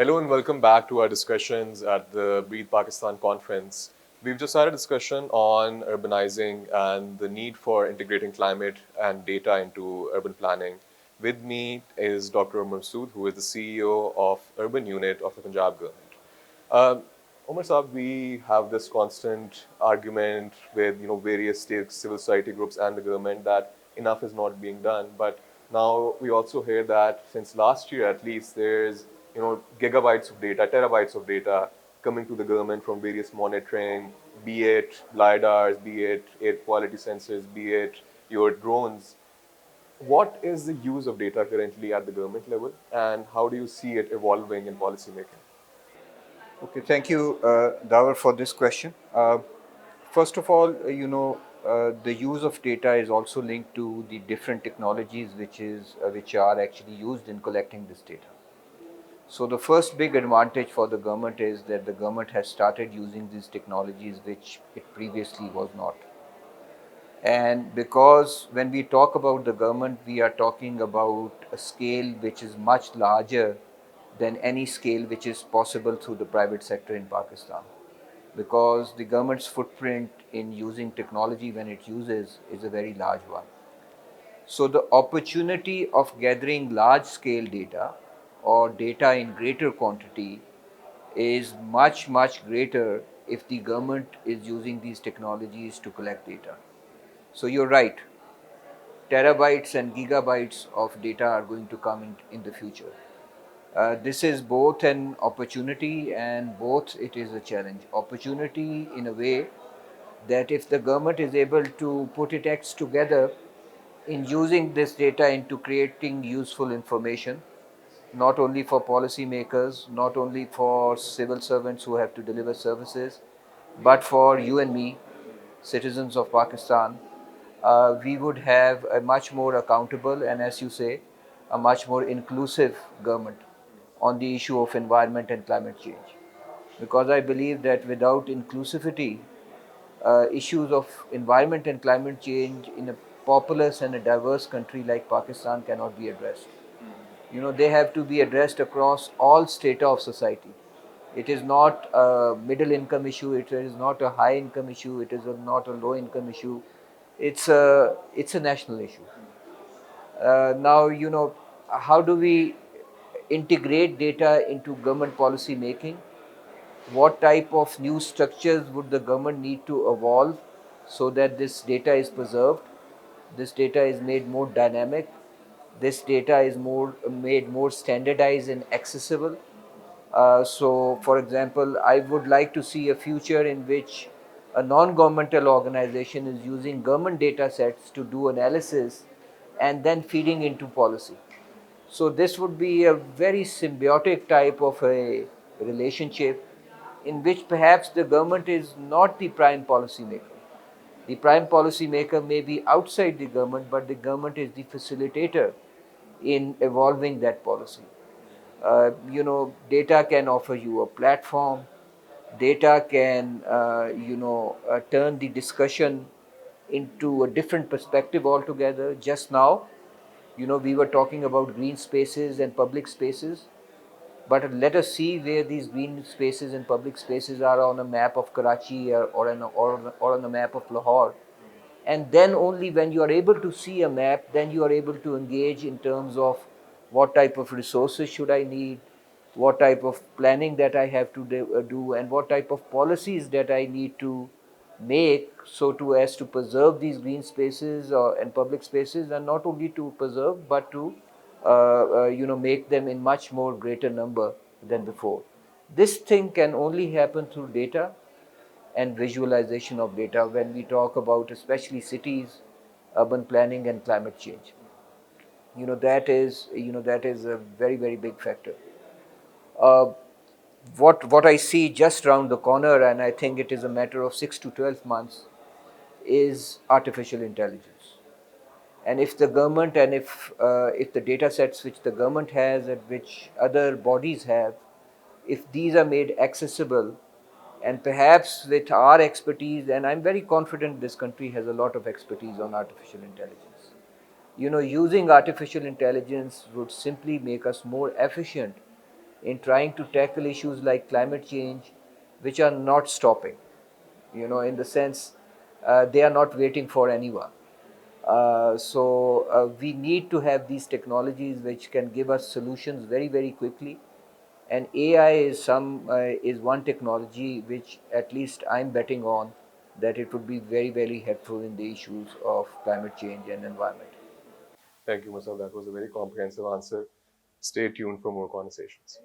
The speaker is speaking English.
Hello and welcome back to our discussions at the Breathe Pakistan conference. We've just had a discussion on urbanizing and the need for integrating climate and data into urban planning. With me is Dr. Umar Sood, who is the CEO of Urban Unit of the Punjab government. Um, Omar Saab, we have this constant argument with various state civil society groups and the government that enough is not being done. But now we also hear that since last year at least, there's gigabytes of data, terabytes of data coming to the government from various monitoring, be it lidars, be it air quality sensors, be it your drones. What is the use of data currently at the government level, and how do you see it evolving in policy making? Okay, thank you, Dawar, for this question. First of all, the use of data is also linked to the different technologies which are actually used in collecting this data. So the first big advantage for the government is that the government has started using these technologies which it previously was not. And because when we talk about the government, we are talking about a scale which is much larger than any scale which is possible through the private sector in Pakistan. Because the government's footprint in using technology when it uses is a very large one. So the opportunity of gathering large scale data or data in greater quantity is much greater if the government is using these technologies to collect data. So you're right, terabytes and gigabytes of data are going to come in the future. This is both an opportunity and both it is a challenge. Opportunity in a way that if the government is able to put its acts together in using this data into creating useful information, not only for policymakers, not only for civil servants who have to deliver services, but for you and me, citizens of Pakistan, we would have a much more accountable and, as you say, a much more inclusive government on the issue of environment and climate change. Because I believe that without inclusivity, issues of environment and climate change in a populous and a diverse country like Pakistan cannot be addressed. They have to be addressed across all strata of society. It is not a middle income issue, it is not a high income issue, it is not a low income issue. It's a national issue. Now, how do we integrate data into government policy making? What type of new structures would the government need to evolve so that this data is preserved, this data is made more dynamic, this data is made more standardized and accessible? So, for example, I would like to see a future in which a non-governmental organization is using government data sets to do analysis and then feeding into policy. So this would be a very symbiotic type of a relationship in which perhaps the government is not the prime policy maker. The prime policy maker may be outside the government, but the government is the facilitator in evolving that policy. Data can offer you a platform. Data can, turn the discussion into a different perspective altogether. Just now, we were talking about green spaces and public spaces, but let us see where these green spaces and public spaces are on a map of Karachi or on a map of Lahore. And then only when you are able to see a map, then you are able to engage in terms of what type of resources should I need, what type of planning that I have to do, and what type of policies that I need to make so to as to preserve these green spaces and public spaces, and not only to preserve but to make them in much more greater number than before. This thing can only happen through data and visualization of data when we talk about especially cities, urban planning and climate change. That is a very big factor. Uh, what I see just around the corner, and I think it is a matter of 6 to 12 months, is artificial intelligence. And if the government and if the data sets which the government has and which other bodies have, if these are made accessible, and perhaps with our expertise, and I'm very confident this country has a lot of expertise on artificial intelligence. Using artificial intelligence would simply make us more efficient in trying to tackle issues like climate change, which are not stopping, in the sense they are not waiting for anyone. So we need to have these technologies which can give us solutions very, very quickly. And AI is one technology which at least I'm betting on that it would be very, very helpful in the issues of climate change and environment. Thank you, Musab. That was a very comprehensive answer. Stay tuned for more conversations.